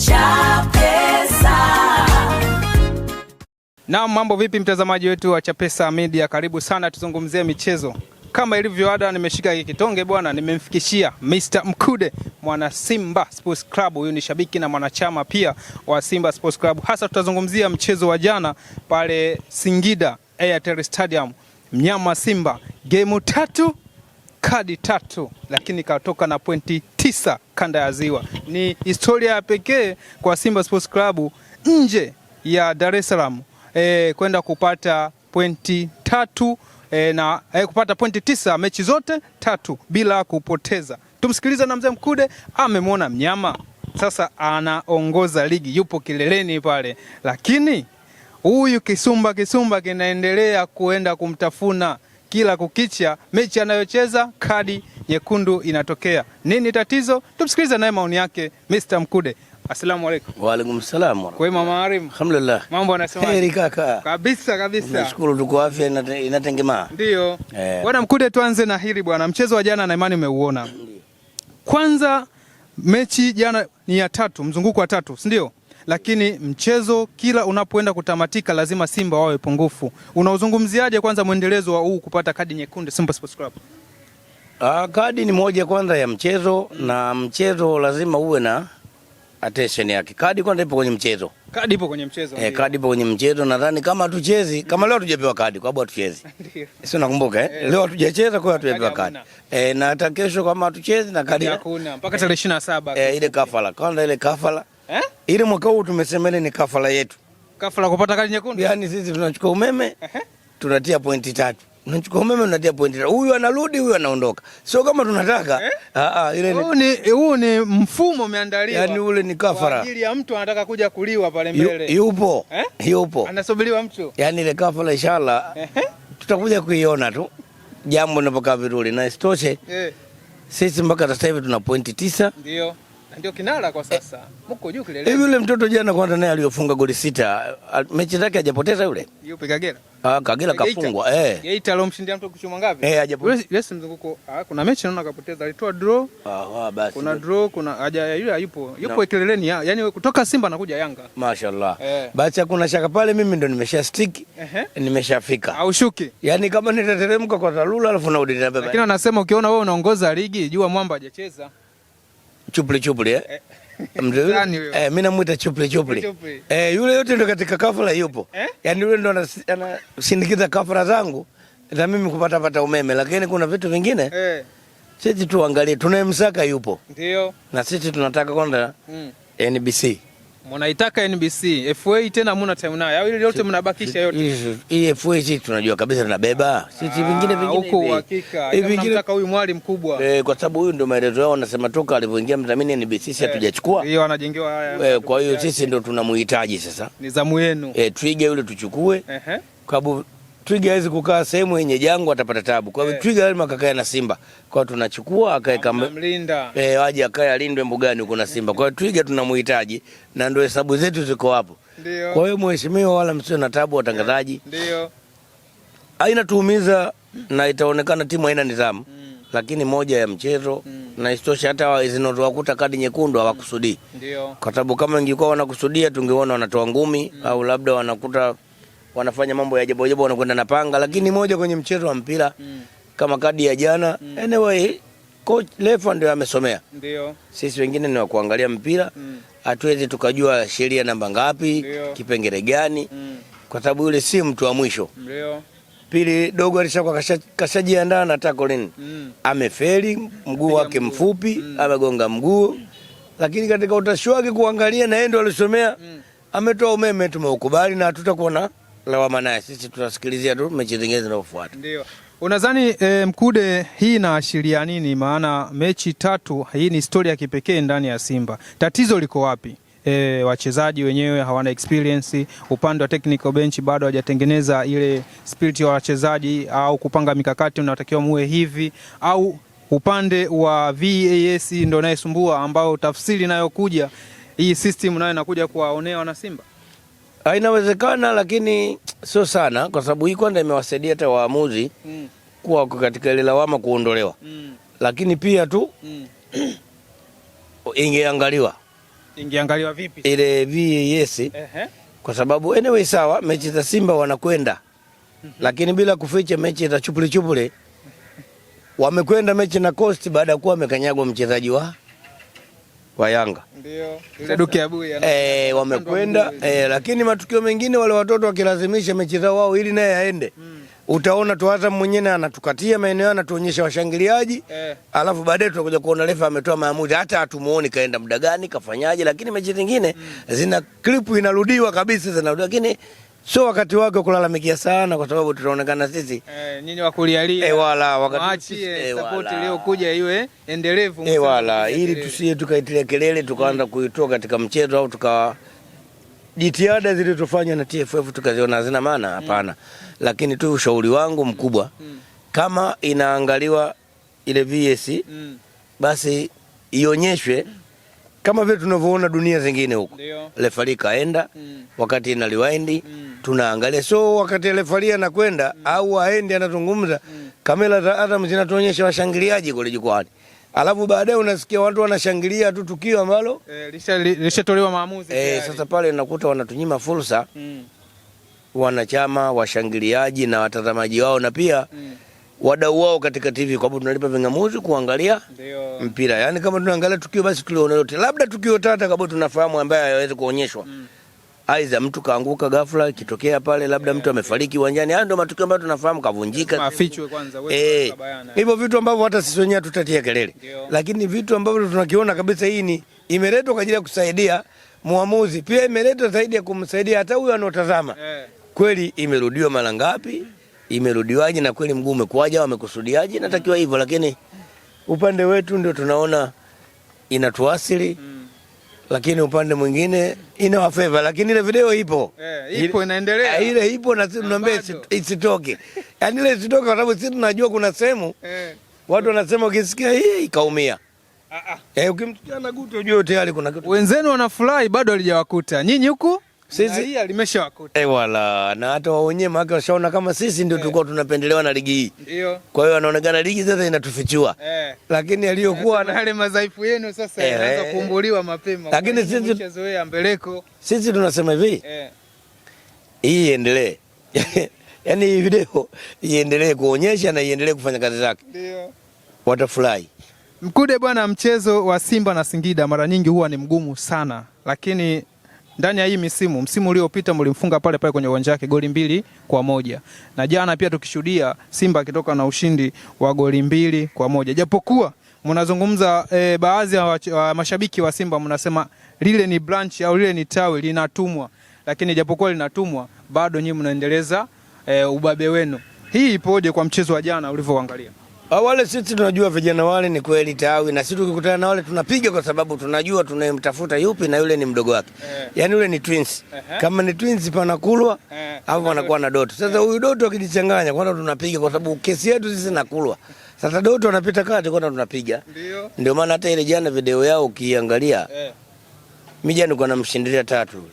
Chapesa. Na mambo vipi mtazamaji wetu wa Chapesa Media, karibu sana tuzungumzie michezo. Kama ilivyo ada, nimeshika kitonge bwana, nimemfikishia Mr. Mkude, mwana Simba Sports Club. Huyu ni shabiki na mwanachama pia wa Simba Sports Club. Hasa tutazungumzia mchezo wa jana pale Singida Airtel Stadium. Mnyama Simba game 3 kadi 3, lakini katoka na pointi 9 kanda ya Ziwa. Ni historia ya pekee kwa Simba Sports Club nje ya Dar es Salaam kwenda kupata pointi 3 na kupata pointi 9 mechi zote 3 bila kupoteza. Tumsikilize na mzee Mkude, amemwona mnyama sasa anaongoza ligi, yupo kileleni pale, lakini huyu kisumba kinaendelea kuenda kumtafuna kila kukicha. Mechi anayocheza kadi nyekundu inatokea. Nini tatizo? Tumsikilize naye maoni yake Mr. Mkude. Asalamu alaykum. Wa alaykum salaam. Kwa Mama Arim. Alhamdulillah. Mambo anasema. Heri kaka. Kabisa. Nashukuru tuko afya inatengemaa. Ndio. Bwana Mkude, tuanze na hili bwana. Mchezo wa jana na imani umeuona. Kwanza mechi jana ni ya 3, mzunguko wa 3, si ndio? Lakini mchezo kila unapoenda kutamatika lazima Simba wawe pungufu. Unauzungumziaje kwanza muendelezo wa huu kupata kadi nyekundu Simba Sports Club? Kadi ni moja kwanza ya mchezo, na mchezo lazima uwe na attention yake. Kadi kwanza ipo kwenye mchezo. Kadi ipo kwenye mchezo. Kadi ipo kwenye mchezo. Nadhani kama hatuchezi, kama leo tujapewa kadi kwa sababu hatuchezi. Ndio. Sio, nakumbuka leo hatujacheza kwa hiyo hatujapewa kadi. Na hata kesho kama hatuchezi na kadi hakuna mpaka tarehe 27. Ile kafala. Kwanza ile kafala. Ile mwaka huu tumesemele ni kafala yetu. Kafala kupata kadi nyekundu. Yaani sisi tunachukua umeme, tunatia pointi 3. Unachukua umeme unatia pointi 3. Huyu anarudi, huyu anaondoka. Sio kama tunataka. Ile huu ni mfumo umeandaliwa. Yaani ule ni kafara. Kwa ajili ya mtu anataka kuja kuliwa pale mbele. Yupo. Yupo. Anasubiriwa mtu. Yaani ile kafara inshallah tutakuja kuiona tu. Jambo linapokaa vizuri na isitoshe. Sisi mpaka sasa hivi tuna pointi 9. Ndio kinara kwa sasa. Mko juu kilele. Yule mtoto jana kwanza naye aliyofunga goli 6, mechi zake hajapoteza yule. Yupi Kagera? Kagera kafungwa. Geita alomshindia mtu kuchuma ngapi? Hajapoteza. Yule mzunguko kuna mechi naona kapoteza. Alitoa draw. Basi. Kuna draw, kuna yule yupo kileleni, yani kutoka Simba anakuja Yanga. Mashaallah. Basi hakuna shaka pale, mimi ndo nimesha stick. Nimeshafika. Au shuki. Yani kama nitateremka kwa dharura alafu narudi na baba. Lakini wanasema ukiona wewe unaongoza ligi, jua mwamba hajacheza. Chupli. Mimi namuita chupli. Yule yote ndo katika kafara yupo. Yaani yule ndo anasindikiza kafara zangu na mimi kupata umeme, lakini kuna vitu vingine sisi tuangalie, tunayemsaka yupo. Ndio. Na sisi tunataka kwanza NBC. Mnaitaka NBC, FA tena hamna time nayo. Au ile yote mnabakisha yote. Hii FA sisi tunajua kabisa tunabeba. Sisi vingine huko hakika. Tunataka huyu mwali mkubwa. Kwa sababu huyu ndio maelezo yao, wanasema toka alivyoingia mdhamini NBC sisi hatujachukua. Hiyo anajengewa haya. Kwa hiyo sisi ndio tunamhitaji sasa. Ni zamu yenu. Trigger yule tuchukue. Kwa sababu Trigger hawezi kukaa sehemu yenye jangwa, atapata tabu. Kwa hiyo Trigger lazima akakae na Simba. Kwa hiyo tunachukua akae kama mlinda. Aje akae alindwe mbugani huko na Simba. Kwa hiyo Trigger tunamhitaji na ndio hesabu zetu ziko hapo. Ndio. Kwa hiyo mheshimiwa, wala msio na tabu watangazaji. Ndio. Haina tuumiza na itaonekana timu haina nidhamu. Lakini moja ya mchezo na istosha hata zinazowakuta kadi nyekundu hawakusudii. Ndio. Kwa sababu kama ingekuwa wanakusudia tungeona wanatoa ngumi au labda wanakuta wanafanya mambo ya ajabu wanakwenda na panga, lakini moja kwenye mchezo wa mpira kama kadi ya jana. Anyway, coach Lefa ndio amesomea. Ndio. Sisi wengine ni wa kuangalia mpira. Hatuwezi tukajua sheria namba ngapi, kipengele gani, kwa sababu yule si mtu wa mwisho. Ndio. Pili, dogo alishakuwa kashajiandaa na tackle. Amefeli, mguu wake mfupi, amegonga mguu. Lakini katika utashi wake kuangalia na yeye ndio alisomea, ametoa umeme, tumeukubali na hatutakuwa na lawama naye. Sisi tutasikilizia tu mechi zingine zinazofuata. Ndio. Unadhani Mkude, hii inaashiria nini? Maana mechi 3 hii ni historia ya kipekee ndani ya Simba. Tatizo liko wapi? Wachezaji wenyewe hawana experience, upande wa technical bench bado hawajatengeneza ile spirit ya wachezaji au kupanga mikakati unatakiwa muwe hivi, au upande wa VAS ndio nayesumbua, ambao tafsiri nayo kuja hii system nayo inakuja kuwaonea wana Simba. Inawezekana, lakini sio sana, kwa sababu hii kwanza imewasaidia hata waamuzi kuwa katika ile lawama kuondolewa. Lakini pia tu ingeangaliwa Ingeangaliwa vipi ile VAS? Kwa sababu anyway sawa, mechi za Simba wanakwenda. Lakini bila kuficha mechi za chupule wamekwenda mechi na Coast baada ya kuwa wamekanyagwa mchezaji wa Yanga. Ndio. Ile Duke Abuya. Wamekwenda lakini matukio mengine wale watoto wakilazimisha mechi zao wao ili naye aende. Utaona tu hata mwenyewe anatukatia maeneo anatuonyesha washangiliaji. Alafu baadaye tutakuja kuona refa ametoa maamuzi hata hatumuoni kaenda muda gani kafanyaje, lakini mechi zingine zina clip inarudiwa kabisa zinarudiwa, lakini sio wakati wake kulalamikia sana kwa sababu tutaonekana sisi nyinyi wa kulialia wala wakati support leo kuja iwe endelevu wala ili tusiye tukaitilia kelele tukaanza kuitoa katika mchezo au tukawa jitihada zilizofanywa na TFF tukaziona hazina maana. Hapana. Lakini tu ushauri wangu mkubwa kama inaangaliwa ile VS basi ionyeshwe kama vile tunavyoona dunia zingine huko. Refari kaenda wakati ina rewind tunaangalia, so wakati refari anakwenda au aende anazungumza kamera za Azam zinatuonyesha washangiliaji kule jukwani. Alafu baadaye unasikia watu wanashangilia tu tukio ambalo lishatolewa maamuzi. Sasa pale unakuta wanatunyima fursa wanachama, washangiliaji na watazamaji wao na pia wadau wao katika TV, kwa sababu tunalipa vingamuzi kuangalia mpira. Yaani kama tunaangalia tukio basi tuliona yote. Labda tukio tata kabla tunafahamu ambaye hawezi kuonyeshwa. Aidha mtu kaanguka ghafla kitokea pale, labda mtu amefariki uwanjani. Hayo ndio matukio ambayo tunafahamu kavunjika. Mafichwe kwanza wewe bayana. Hivyo vitu ambavyo hata sisi wenyewe tutatia kelele. Lakini vitu ambavyo tunakiona kabisa hii ni imeletwa kwa ajili ya kusaidia muamuzi. Pia imeletwa zaidi ya kumsaidia hata huyo anotazama. Kweli imerudiwa mara ngapi? Imerudiwaje na kweli mguu umekwaje au amekusudiaje? Natakiwa hivyo, lakini upande wetu ndio tunaona inatuasili. Lakini upande mwingine inawafeva, lakini ile video ipo. Ipo inaendelea. Ile ipo na sisi tunaambia isitoke. Yaani ile isitoke kwa sababu sisi tunajua kuna sehemu watu wanasema ukisikia hii ikaumia. Ukimtukia na guto ujue tayari kuna kitu. Wenzenu wanafurahi bado halijawakuta. Nyinyi huku sisi limeshawakuta. Wala na hata wao wenyewe maka washaona kama sisi ndio tulikuwa tunapendelewa na ligi hii. Ndio. Kwa hiyo wanaonekana ligi sasa inatufichua. Lakini aliyokuwa na yale madhaifu yenu sasa yanaanza kuumbuliwa mapema. Lakini sisi tumezoea mbeleko. Sisi tunasema hivi. Hii iendelee. Yaani hii video iendelee kuonyesha na iendelee kufanya kazi zake. Ndio. Watafurahi. Mkude bwana, mchezo wa Simba na Singida mara nyingi huwa ni mgumu sana, lakini ndani ya hii msimu uliopita mlimfunga pale kwenye uwanja wake goli 2-1. Na jana pia tukishuhudia Simba akitoka na ushindi wa goli 2-1. Japokuwa mnazungumza baadhi ya mashabiki wa Simba mnasema lile ni branch au lile ni tawi linatumwa. Lakini japokuwa linatumwa bado nyinyi mnaendeleza ubabe wenu. Hii ipoje kwa mchezo wa jana ulivyoangalia? Wale sisi tunajua vijana wale ni kweli tawi, na sisi tukikutana na wale tunapiga kwa sababu tunajua tunayemtafuta yupi na yule ni mdogo wake. Yaani yule ni twins. Kama ni twins panakulwa au panakuwa na Doto. Sasa huyu Doto akijichanganya kwanza tunapiga kwa sababu kesi yetu sisi nakulwa. Sasa Doto anapita kati kwanza tunapiga. Ndio maana hata ile jana video yao ukiangalia mimi jana niko namshindilia 3 yule.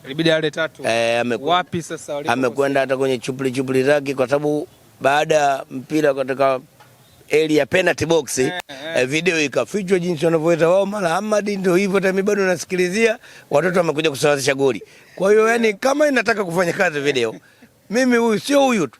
Ilibidi ale 3. Wapi sasa walipo? Amekwenda hata kwenye chupuli zake kwa sababu baada mpira katika area penalty box video ikafichwa jinsi wanavyoweza wao. Mara Ahmad ndio hivyo, hata mimi bado nasikilizia watoto wamekuja kusawazisha goli. Kwa hiyo yani kama inataka kufanya kazi video, mimi huyu sio huyu tu.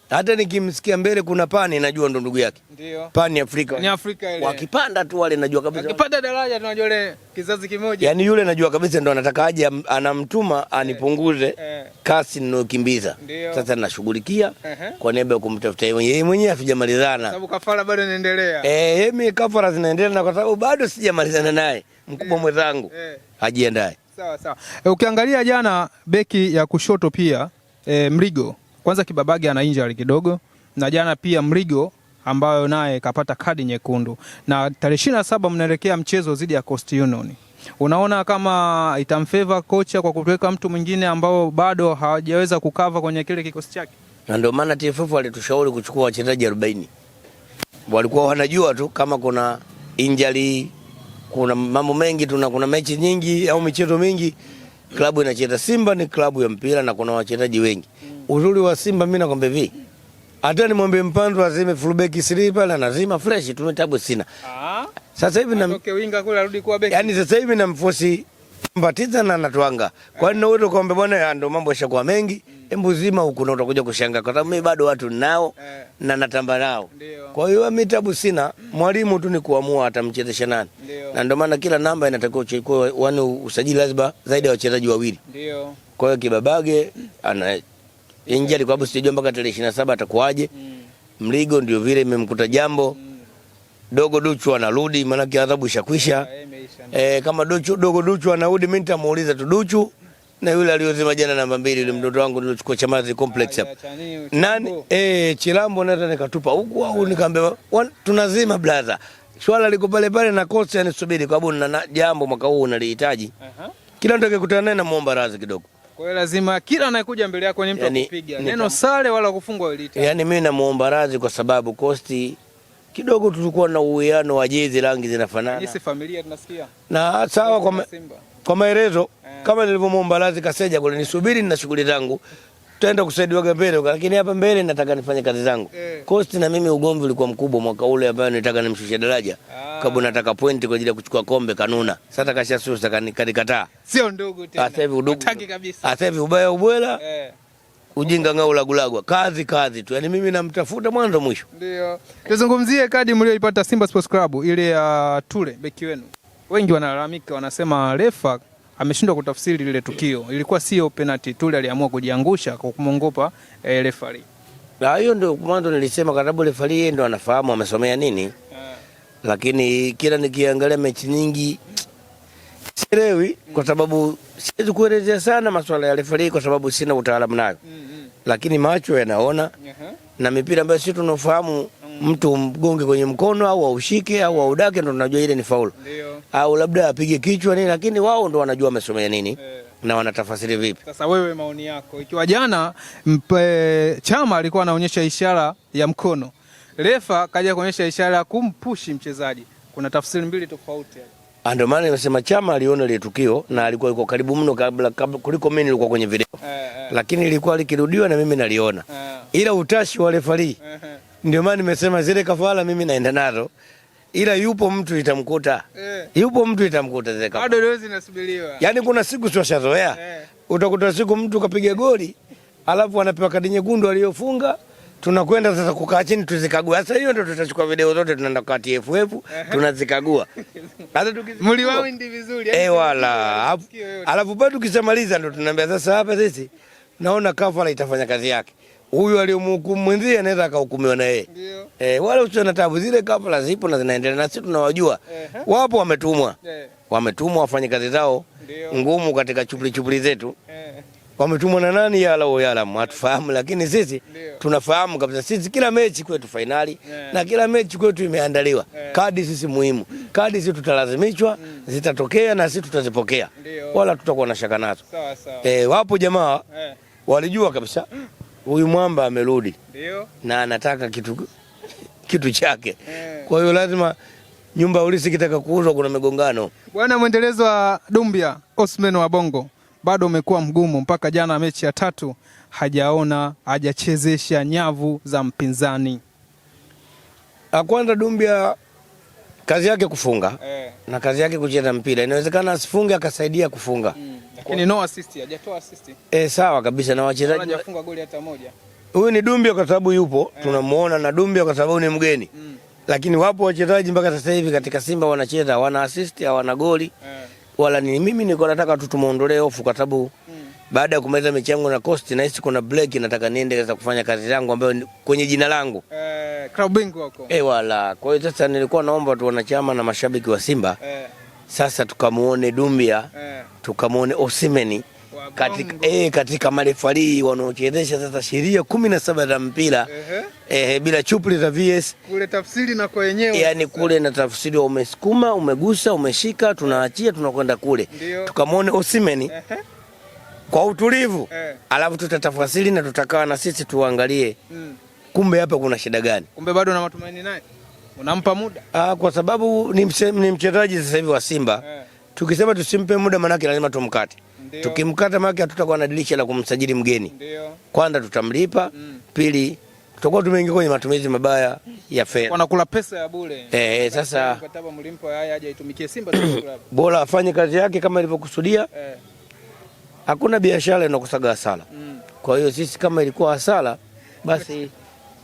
Hata nikimsikia mbele kuna Pani najua ndo ndugu yake. Ndio. Pani Afrika. Ni Afrika ile. Wakipanda tu wale najua kabisa. Wakipanda daraja tunajua ile kizazi kimoja. Yaani yule najua kabisa ndo anataka aje anamtuma anipunguze kasi ninayokimbiza. Sasa nashughulikia kwa niaba ya kumtafuta yeye mwenyewe hatujamalizana. Sababu kafara bado inaendelea. Mimi kafara zinaendelea na kwa sababu bado sijamalizana naye. Mkubwa mwenzangu. Hajiandae. Sawa sawa. Ukiangalia jana beki ya kushoto pia Mrigo kwanza Kibabage ana injury kidogo, na jana pia Mrigo ambayo naye kapata kadi nyekundu, na tarehe 27 mnaelekea mchezo dhidi ya Coast Union. Unaona kama itamfavor kocha kwa kuweka mtu mwingine ambao bado hawajaweza kukava kwenye kile kikosi chake? Na ndio maana TFF walitushauri kuchukua wachezaji 40. Walikuwa wanajua tu kama kuna injury, kuna mambo mengi, kuna mechi nyingi au michezo mingi klabu inacheza. Simba ni klabu ya mpira na kuna wachezaji wengi. Uzuri wa Simba mimi nakwambia hivi, hata nimwambie Mpanzu azime fullback 3 pale anazima fresh, tumetabu sina. Sasa hivi atoke winga kule arudi kuwa beki. Yaani sasa hivi namforce Mbatiza na Natwanga. Kwa nini wewe ukombe bwana ndio mambo yashakuwa mengi? Hebu zima huko na utakuja kushangaa kwa sababu mimi bado watu ninao na natamba nao. Kwa hiyo mimi tabu sina, mwalimu tu ni kuamua atamchezesha nani. Na ndio maana kila namba inatakiwa uchukue wani usajili lazima zaidi ya wachezaji wawili. Ndio. Kwa hiyo Kibabage ana injali kwa sababu sijui mpaka tarehe 27 atakuaje. Mligo ndio vile imemkuta jambo. Dogo Duchu anarudi maana adhabu ishakwisha. Kama Dogo Duchu anarudi mimi nitamuuliza tu Duchu na yule aliyozima jana namba 2 yule mtoto wangu nilichukua Chamazi complex hapo. Nani Chilambo naweza nikatupa huku au nikamwambia tunazima brother. Swala liko pale pale na kocha anisubiri kwa sababu na jambo mwaka huu unalihitaji. Kila mtu akikutana naye namuomba radhi kidogo. Kwa hiyo lazima kila anayekuja mbele yako ni mtu akupiga. Neno sare wala kufungwa ilita. Yaani mimi namuomba radhi kwa sababu Costi kidogo tulikuwa na uwiano wa jezi rangi zinafanana. Sisi familia tunasikia. Na sawa kwa maelezo kama nilivyomuomba radhi Kaseja kule nisubiri na shughuli zangu. Tutaenda kusaidiwa mbele lakini hapa mbele nataka nifanye kazi zangu. Costi na mimi ugomvi ulikuwa mkubwa mwaka ule ambao nilitaka nimshushe daraja. Kabla nataka pointi kwa ajili ya kuchukua kombe kanuna. Sasa kashasusa kanikataa. Sio ndugu tena. Sasa hivi udugu. Sasa hivi ubaya ubwela. Ujinga ngao lagulagwa. Kazi tu. Yaani mimi namtafuta mwanzo mwisho. Ndio. Tuzungumzie kadi mlioipata Simba Sports Club ile ya Tule beki wenu. Wengi wanalalamika wanasema refa ameshindwa kutafsiri lile tukio. Ilikuwa sio penalty, Tule aliamua kujiangusha kwa kumongopa referee. Na hiyo ndio mwanzo nilisema kwa sababu referee yeye ndio anafahamu amesomea nini. Lakini kila nikiangalia mechi nyingi sielewi kwa sababu siwezi kuelezea sana masuala ya referee kwa sababu sina utaalamu nayo. Lakini macho yanaona na mipira ambayo sisi tunafahamu mtu mgonge kwenye mkono au aushike au audake ndo tunajua ile ni faulu. Au labda apige kichwa nini lakini wao ndo wanajua amesomea nini na wanatafasiri vipi. Sasa wewe maoni yako ikiwa jana Chama alikuwa anaonyesha ishara ya mkono. Refa kaja kuonyesha ishara ya kumpushi mchezaji. Kuna tafsiri mbili tofauti. Ndio maana nimesema Chama aliona ile tukio na alikuwa yuko karibu mno kabla kuliko mimi nilikuwa kwenye video. Lakini ilikuwa likirudiwa na mimi naliona. Ila utashi wa referee. Ndio maana nimesema zile kafara mimi naenda nazo. Ila yupo mtu itamkuta. Yupo mtu itamkuta zile kafara. Bado leo zinasubiriwa. Yaani kuna siku sio shazoea. Utakuta siku mtu kapiga goli, alafu anapewa kadi nyekundu aliyofunga. Tunakwenda sasa kukaa chini tuzikagua. Sasa hiyo ndio tutachukua video zote tunaenda kwa TFF tunazikagua. Hata mliwawindi vizuri. Wala. Alafu bado tukishamaliza ndio tunaambia sasa hapa sisi naona kafara itafanya kazi yake. Huyu aliyomhukumu mwenzie anaweza akahukumiwa na yeye. Wala usio na tabu zile kafara zipo na zinaendelea na sisi tunawajua. Wapo wametumwa. Wametumwa wafanye kazi zao ngumu katika chupli zetu. Wametumwa na nani yala hatufahamu lakini sisi tunafahamu kabisa sisi kila mechi kwetu finali na kila mechi kwetu imeandaliwa. Kadi sisi muhimu. Kadi sisi tutalazimishwa zitatokea na sisi tutazipokea. Wala tutakuwa na shaka nazo. Sawa. Wapo jamaa walijua kabisa huyu mwamba amerudi. Na anataka kitu chake. Kwa hiyo lazima nyumba ulisi kitaka kuuzwa kuna migongano. Bwana mwendelezo wa Dumbia Osman wa Bongo bado umekuwa mgumu mpaka jana mechi ya 3 hajachezesha nyavu za mpinzani. Kwanza Dumbia kazi yake kufunga na kazi yake kucheza mpira. Inawezekana asifunge akasaidia kufunga. Lakini no assist, hajatoa assist. Sawa kabisa na wachezaji hajafunga goli hata moja. Huyu ni Dumbia kwa sababu yupo, tunamuona na Dumbia kwa sababu ni mgeni. Lakini wapo wachezaji mpaka sasa hivi katika Simba wanacheza wana assist hawana goli. Wala ni mimi niko nataka tu tumuondolee hofu kwa sababu baada ya kumaliza mechi yangu na Coast na hisi kuna break nataka niende sasa kufanya kazi zangu ambayo kwenye jina langu. Club bingwa huko. Wala. Kwa hiyo sasa nilikuwa naomba tu wanachama na mashabiki wa Simba. Sasa tukamuone Dumbia, tukamuone Osimeni katika marefari wanaochezesha sasa sheria 17 za mpira. Bila chupli za VS. Kule tafsiri na kwa yenyewe. Yaani kule na tafsiri umesukuma, umegusa, umeshika, tunaachia tunakwenda kule. Tukamuone Osimeni. Kwa utulivu. Alafu tutatafasiri na tutakaa na sisi tuangalie. Kumbe hapa kuna shida gani? Kumbe bado na matumaini naye. Unampa muda? Kwa sababu ni mchezaji sasa hivi wa Simba. Tukisema tusimpe muda manake lazima tumkate. Tukimkata manake hatutakuwa na dirisha la kumsajili mgeni. Kwanza tutamlipa, pili tutakuwa tumeingia kwenye matumizi mabaya ya fedha. Wanakula pesa ya bure. Sasa mkataba mlimpo haya aje itumikie Simba Sports Club. Bora afanye kazi yake kama ilivyokusudia. Hakuna biashara inakosaga hasara. Kwa hiyo sisi kama ilikuwa hasara, basi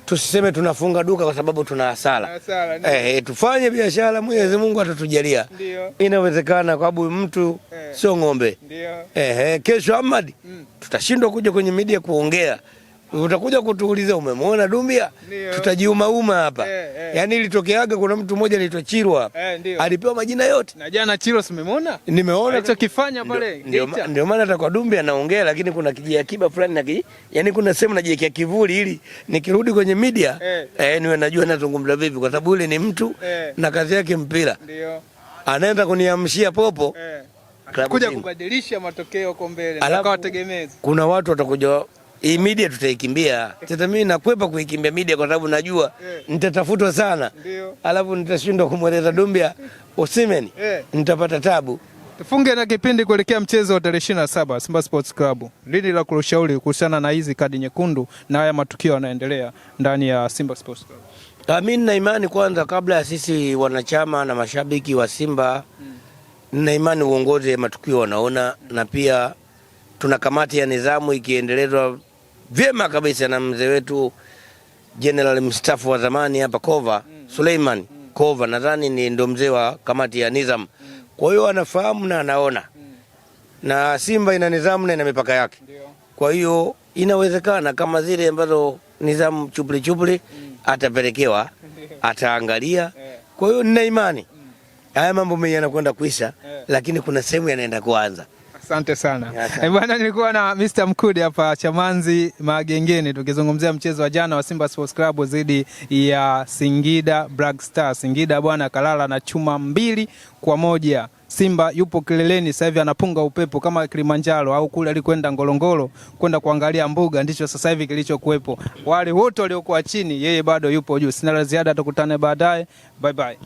tusiseme tunafunga duka kwa sababu tuna hasara. Tufanye biashara, Mwenyezi Mungu atatujalia. Inawezekana kwa sababu mtu sio ng'ombe. Kesho Ahmad tutashindwa kuja kwenye media kuongea. Utakuja kutuuliza umemwona Dumbia? Tutajiuma hapa. Yaani ilitokeaga kuna mtu mmoja anaitwa Chirwa hapa. Alipewa majina yote. Na jana Chirwa simemwona? Nimeona alichokifanya pale. Ndio maana hata kwa Dumbia anaongea, lakini kuna kijiakiba fulani na yaani kuna sehemu najiwekea kivuli ili nikirudi kwenye media niwe najua nazungumza vipi, kwa sababu yule ni mtu na kazi yake mpira. Ndio. Anaenda kuniamshia popo. Kuja kubadilisha matokeo huko mbele na kwa wategemezi. Kuna watu watakuja hii media tutaikimbia. Sasa mimi nakwepa kuikimbia media kwa sababu najua nitatafutwa sana. Alafu nitashindwa kumweleza Dumbia Osimhen. Nitapata tabu. Tufunge na kipindi kuelekea mchezo wa tarehe 27 Simba Sports Club. Lini la kushauri kuhusiana na hizi kadi nyekundu na haya matukio yanaendelea ndani ya Simba Sports Club? Mimi nina imani kwanza, kabla ya sisi wanachama na mashabiki wa Simba, nina imani uongozi matukio wanaona, na pia tuna kamati ya nidhamu ikiendelezwa vyema kabisa na mzee wetu General mstaafu wa zamani hapa Kova, Suleiman Kova, nadhani ni ndo mzee wa kamati ya nidhamu. Kwa hiyo anafahamu na anaona. Na Simba ina nidhamu na ina mipaka yake. Kwa hiyo inawezekana kama zile ambazo nidhamu chupli atapelekewa, ataangalia. Kwa hiyo nina imani haya mambo mengi yanakwenda kuisha, lakini kuna sehemu yanaenda kuanza. Asante sana. Bwana, nilikuwa na Mr. Mkude hapa Chamanzi Magengeni tukizungumzia mchezo wa jana wa Simba Sports Club dhidi ya Singida Black Stars. Singida bwana kalala na chuma 2-1. Simba yupo kileleni sasa hivi, anapunga upepo kama Kilimanjaro au kule alikwenda Ngorongoro kwenda kuangalia mbuga, ndicho sasa hivi kilichokuepo. Wale wote waliokuwa chini, yeye bado yupo juu. Sina la ziada, tukutane baadaye. Bye bye.